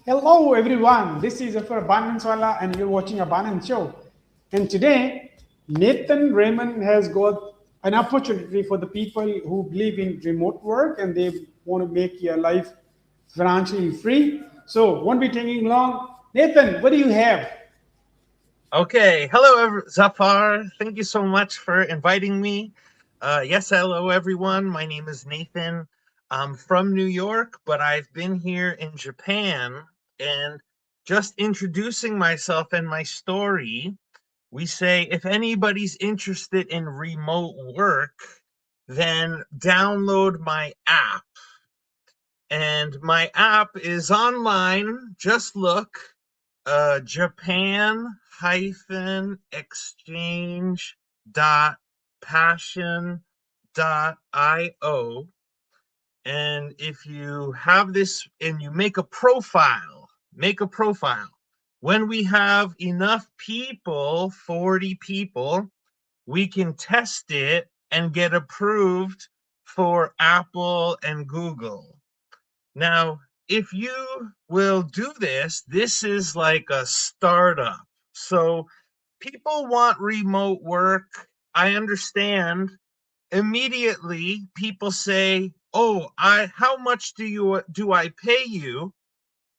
Hello everyone, this is Zafar Abandance and you're watching Abandance Show. And today, Nathan Raymond has got an opportunity for the people who believe in remote work and they want to make your life financially free. So, won't be taking long. Nathan, what do you have? Okay. Hello, Zafar. Thank you so much for inviting me. Yes, hello, everyone. My name is Nathan. I'm from New York, but I've been here in Japan. And just introducing myself and my story, we say if anybody's interested in remote work, then download my app. And my app is online. Just look Japan hyphen exchange dot passion dot io. And if you have this and you make a profile. When we have enough people, 40 people, we can test it and get approved for Apple and Google. Now, if you will do this, this is like a startup. So people want remote work. I understand. Immediately people say, "Oh, I how much do I pay you?"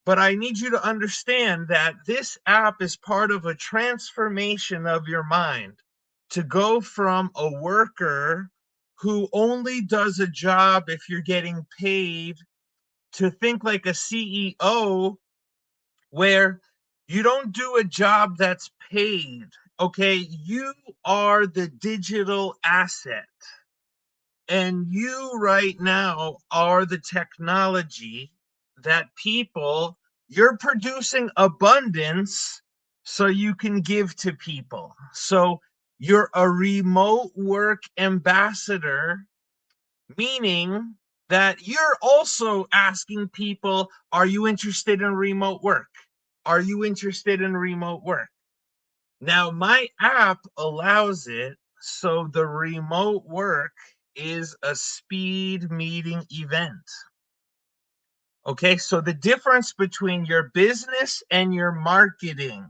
But I need you to understand that this app is part of a transformation of your mind to go from a worker who only does a job if you're getting paid to think like a CEO where you don't do a job that's paid. Okay, you are the digital asset, and you right now are the technology that people you're producing abundance so you can give to people. So you're a remote work ambassador, meaning that you're also asking people, are you interested in remote work? Are you interested in remote work? Now, my app allows it, so the remote work is a speed meeting event. Okay, so the difference between your business and your marketing.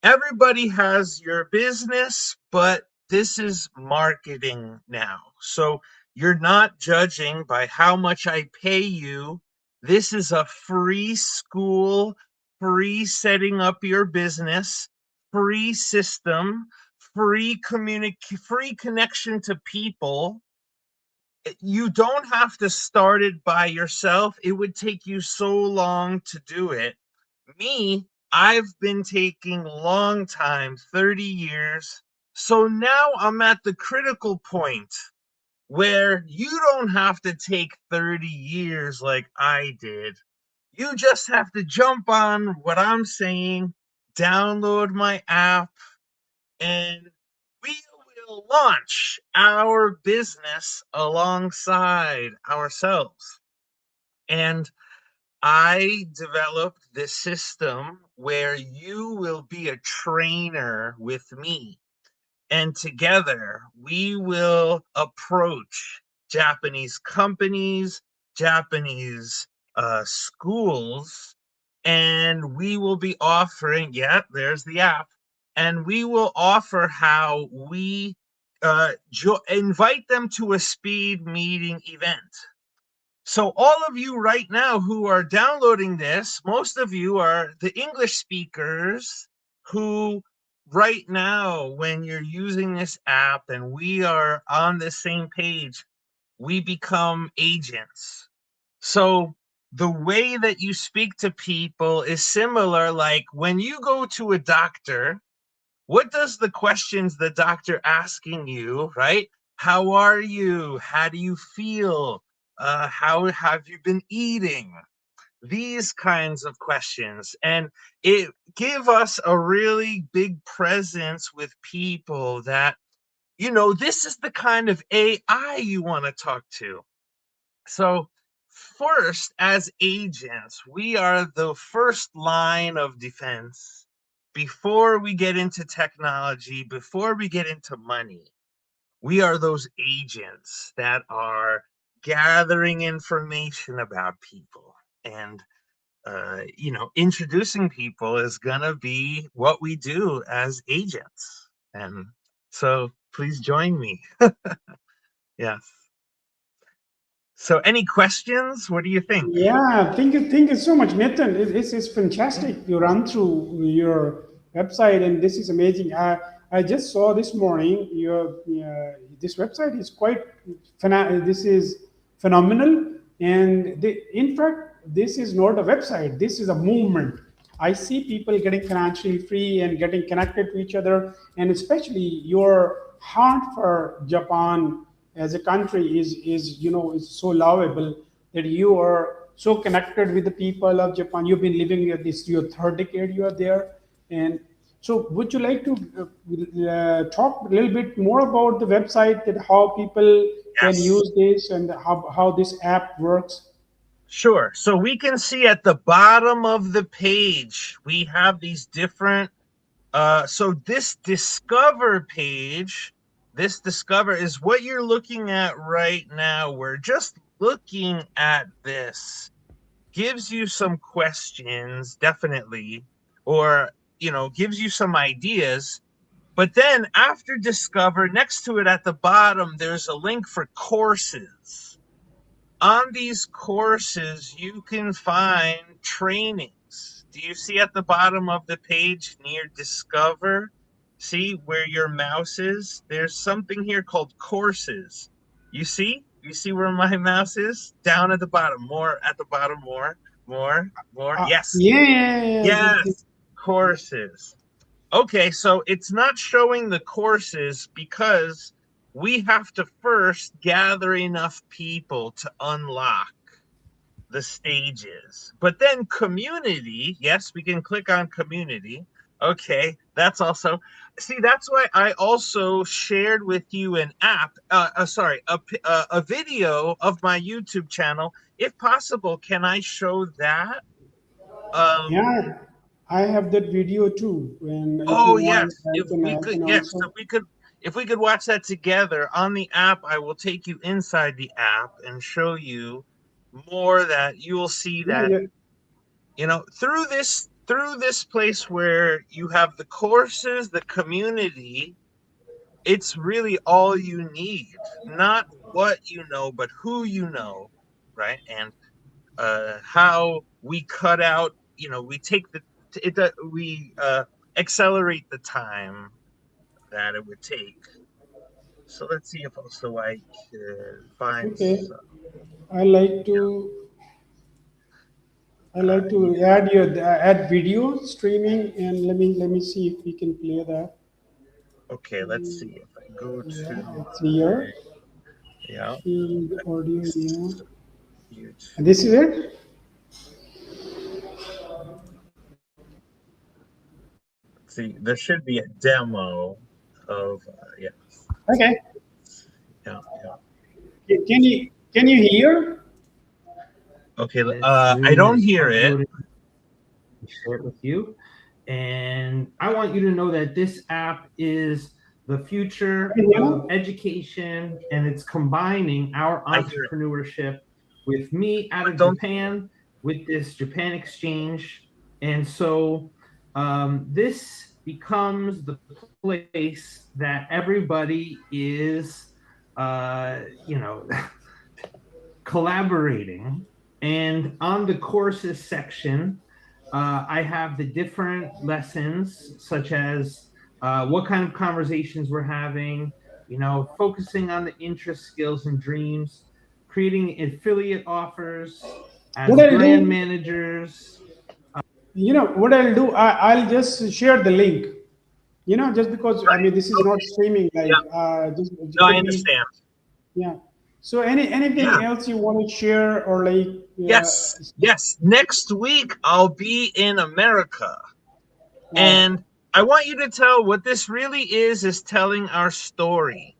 Everybody has your business, but this is marketing now. So you're not judging by how much I pay you. This is a free school, free setting up your business, free system, free connection to people. You don't have to start it by yourself. It would take you so long to do it. Me, I've been taking long time, 30 years. So now I'm at the critical point where you don't have to take 30 years like I did. You just have to jump on what I'm saying, download my app, and we will launch our business alongside ourselves. And I developed this system where you will be a trainer with me. And together we will approach Japanese companies, Japanese schools, and we will be offering, yeah, there's the app, and we will offer how we invite them to a speed meeting event. So, all of you right now who are downloading this, most of you are the English speakers who, right now, when you're using this app and we are on the same page, we become agents. So, the way that you speak to people is similar. Like when you go to a doctor, what does the questions the doctor asking you, right? How are you? How do you feel? How have you been eating? These kinds of questions. And it give us a really big presence with people that, this is the kind of AI you want to talk to. So, first, as agents, we are the first line of defense before we get into technology, before we get into money. We are those agents that are gathering information about people and you know, introducing people is gonna be what we do as agents. And so please join me. Yes. So any questions? What do you think? Yeah, thank you so much, Nathan. This is fantastic. You run through your website, and this is amazing. I just saw this morning your this website is quite this is phenomenal, and in fact, this is not a website. This is a movement. I see people getting financially free and getting connected to each other, and especially your heart for Japan as a country is is so lovable that you are so connected with the people of Japan. You've been living here, this your third decade you are there, and so would you like to talk a little bit more about the website, that how people can Yes. use this and how this app works? Sure. So we can see at the bottom of the page, we have these different, so this discover page, this discover is what you're looking at right now. We're just looking at this. Gives you some questions, definitely, or, you know, gives you some ideas. But then after discover, next to it at the bottom, there's a link for courses. On these courses, you can find trainings. Do you see at the bottom of the page near Discover? See where your mouse is? There's something here called courses. You see? You see where my mouse is? Down at the bottom. More at the bottom. More. Yes. Yeah. Yes. Courses. Okay, so it's not showing the courses because we have to first gather enough people to unlock the stages. But then community, yes, we can click on community. Okay, that's also, see, that's why I also shared with you an app, sorry, a video of my YouTube channel. If possible, can I show that? Um, Yeah, I have that video too. And if you Oh want, yes, if we I could, can yes, also. if we could watch that together on the app, I will take you inside the app and show you more that you will see Yeah, that, yeah. you know, through this place where you have the courses, the community, it's really all you need. Not what you know, but who you know, right? And how we cut out, you know, we take the it we accelerate the time that it would take. So let's see if also I can find Okay. some, I like you to I know, like to add your add video streaming, and let me see if we can play that. okay, let's see if I go Yeah, to it's here. my, yeah, Field audio. Yeah, and YouTube. this is it. See, there should be a demo of, yeah, Okay. yeah. Can you hear? Okay, Let's I zoom don't and hear it. upload it and share it with you. And I want you to know that this app is the future Can you of hear? education, and it's combining our I hear it, entrepreneurship with me out but of don't, Japan with this Japan exchange. And so this becomes the place that everybody is, you know, collaborating. And on the courses section, I have the different lessons, such as what kind of conversations we're having, you know, focusing on the interests, skills, and dreams, creating affiliate offers What as I'll brand do, managers. what I'll do, I'll just share the link. Just because I right, mean this is not okay, streaming live. yeah, Just it no, I could be. understand. Yeah. So anything Yeah, else you want to share or like? yes. Next week I'll be in America. Wow. And I want you to tell what this really is telling our story.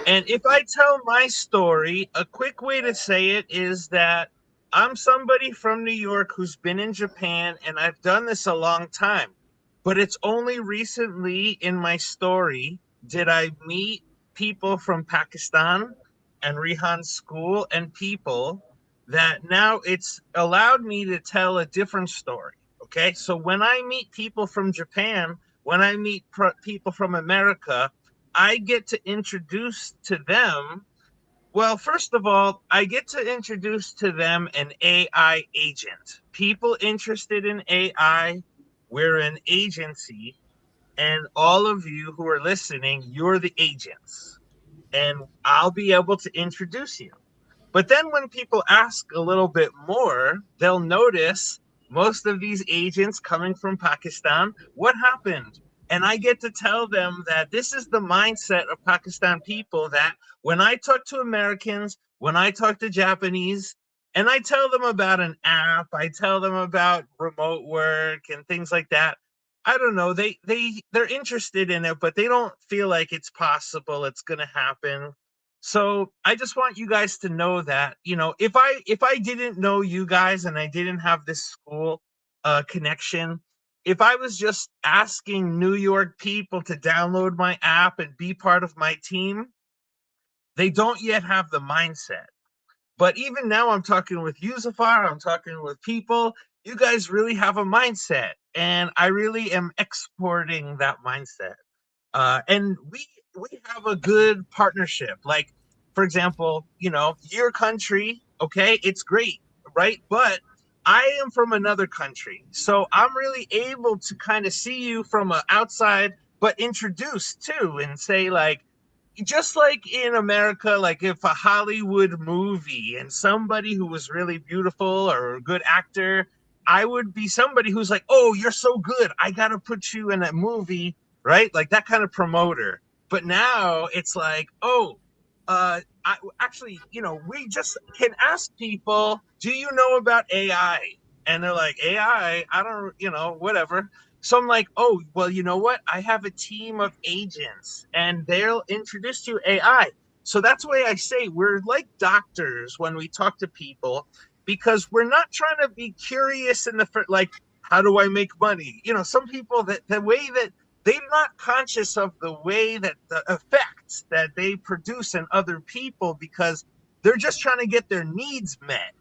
And if I tell my story, a quick way to say it is that I'm somebody from New York who's been in Japan, and I've done this a long time. But it's only recently in my story did I meet people from Pakistan and Rihan's school and people that now it's allowed me to tell a different story. Okay. So when I meet people from Japan, when I meet people from America, I get to introduce to them. Well, first of all, I get to introduce to them an AI agent. People interested in AI, we're an agency, and all of you who are listening, you're the agents, and I'll be able to introduce you. But then when people ask a little bit more, they'll notice most of these agents coming from Pakistan. What happened? And I get to tell them that this is the mindset of Pakistan people, that when I talk to Americans, when I talk to Japanese, and I tell them about an app, I tell them about remote work and things like that. I don't know, they're interested in it, but they don't feel like it's possible, it's going to happen. So I just want you guys to know that, if I didn't know you guys and I didn't have this school connection, if I was just asking New York people to download my app and be part of my team, they don't yet have the mindset. But even now, I'm talking with you, Zafar, I'm talking with people. You guys really have a mindset, and I really am exporting that mindset. And we have a good partnership. Like, for example, your country, okay, it's great, right? But I am from another country, so I'm really able to kind of see you from a outside, but introduce too, and say, like, just like in America, like if a Hollywood movie and somebody who was really beautiful or a good actor, I would be somebody who's like, oh, you're so good, I gotta put you in a movie, right? Like that kind of promoter. But now it's like, oh, actually, we just can ask people, do you know about AI? And they're like, AI, I don't, whatever. So I'm like, oh, well, you know what? I have a team of agents and they'll introduce you to AI. So that's why I say we're like doctors when we talk to people, because we're not trying to be curious in the like, how do I make money? Some people, that the way that they're not conscious of the way that the effects that they produce in other people, because they're just trying to get their needs met.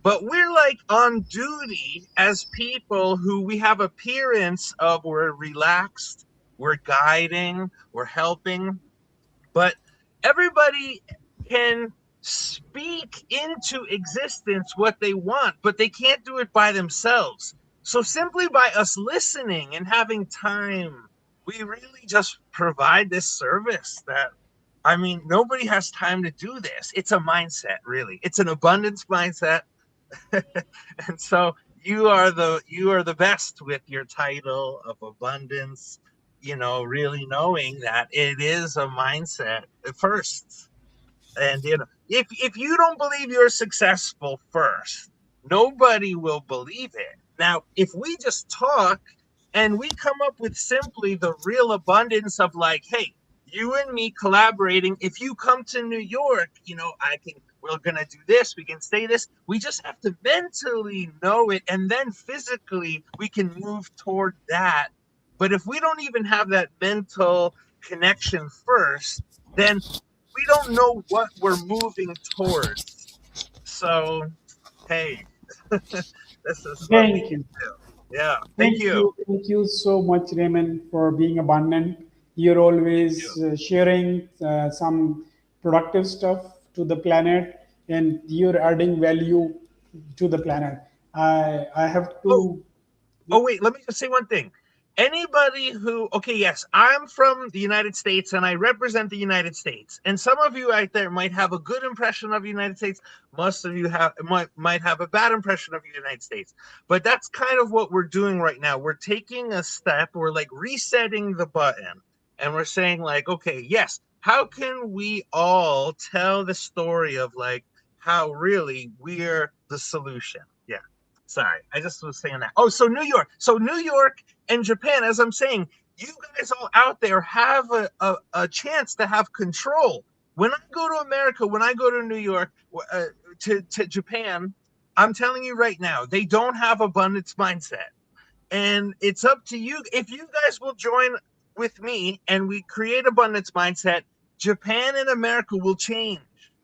But we're like on duty as people who we have appearance of, we're relaxed, we're guiding, we're helping, but everybody can speak into existence what they want, but they can't do it by themselves. So simply by us listening and having time, we really just provide this service that, I mean, nobody has time to do this. It's a mindset, really. It's an abundance mindset. And so you are the best with your title of abundance, really knowing that it is a mindset first. And if you don't believe you're successful first, nobody will believe it. Now, if we just talk and we come up with simply the real abundance of, like, hey, you and me collaborating, if you come to New York, we're gonna do this, we can say this. We just have to mentally know it, and then physically we can move toward that. But if we don't even have that mental connection first, then we don't know what we're moving towards. So, hey, this is what we Thank can you. do. Yeah, thank you. Thank you so much, Raymond, for being abundant. You're Thank always sharing some productive stuff to the planet, and you're adding value to the planet. I have you. to. Oh, wait, let me just say one thing. Anybody who, okay, yes, I'm from the United States and I represent the United States. And some of you out there might have a good impression of the United States. Most of you might have a bad impression of the United States. But that's kind of what we're doing right now. We're taking a step, we're like resetting the button, and we're saying, like, okay, yes, how can we all tell the story of, like, how really we're the solution? Yeah. Sorry, I just was saying that. Oh, so New York. So New York and Japan, as I'm saying, you guys all out there have a chance to have control. When I go to America, when I go to New York, to Japan, I'm telling you right now, they don't have abundance mindset. And it's up to you. If you guys will join with me and we create abundance mindset, Japan and America will change.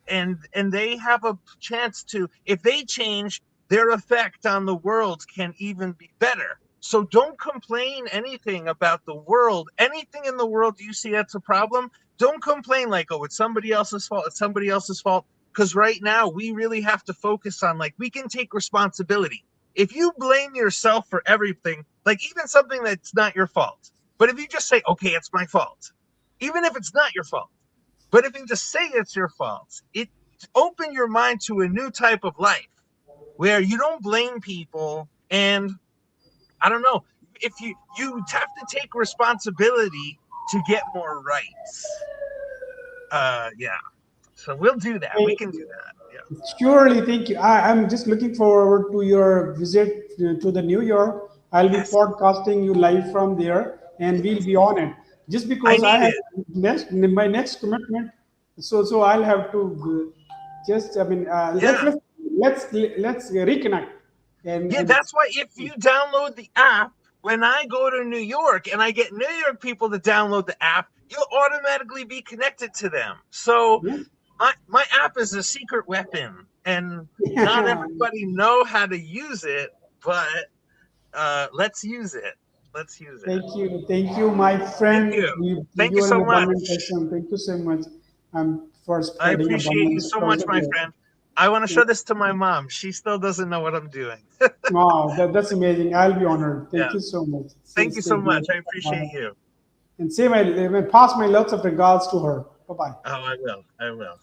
and they have a chance to, if they change, their effect on the world can even be better. So don't complain anything about the world. Anything in the world you see that's a problem, don't complain like, oh, it's somebody else's fault. It's somebody else's fault. Because right now we really have to focus on, like, we can take responsibility. If you blame yourself for everything, like even something that's not your fault, but if you just say, okay, it's my fault, even if it's not your fault, but if you just say it's your fault, it open your mind to a new type of life where you don't blame people. And I don't know, if you have to take responsibility to get more rights. Yeah. So we'll do that. We can do that. Yeah. Surely, thank you. I'm just looking forward to your visit to the New York. I'll be Yes. podcasting you live from there, and we'll be on it. Just I because I need have it. my next commitment, so I'll have to just. I mean, Yeah. let's reconnect. Yeah, And that's why if you download the app, when I go to New York and I get New York people to download the app, you'll automatically be connected to them. So yeah, my app is a secret weapon, and not everybody know how to use it, but let's use it. Let's use it. thank you, my Thank friend. you. Thank You you are an so abundant much. person. Thank you so much for I spreading appreciate you abundance so across much, the my world. friend. I want to show this to my mom. She still doesn't know what I'm doing. Wow, that's amazing. I'll be honored. Yeah. Thank you so much. Thank you Stay so much. blessed. I appreciate Bye. you. And pass my lots of regards to her. Bye bye. Oh, I will. I will.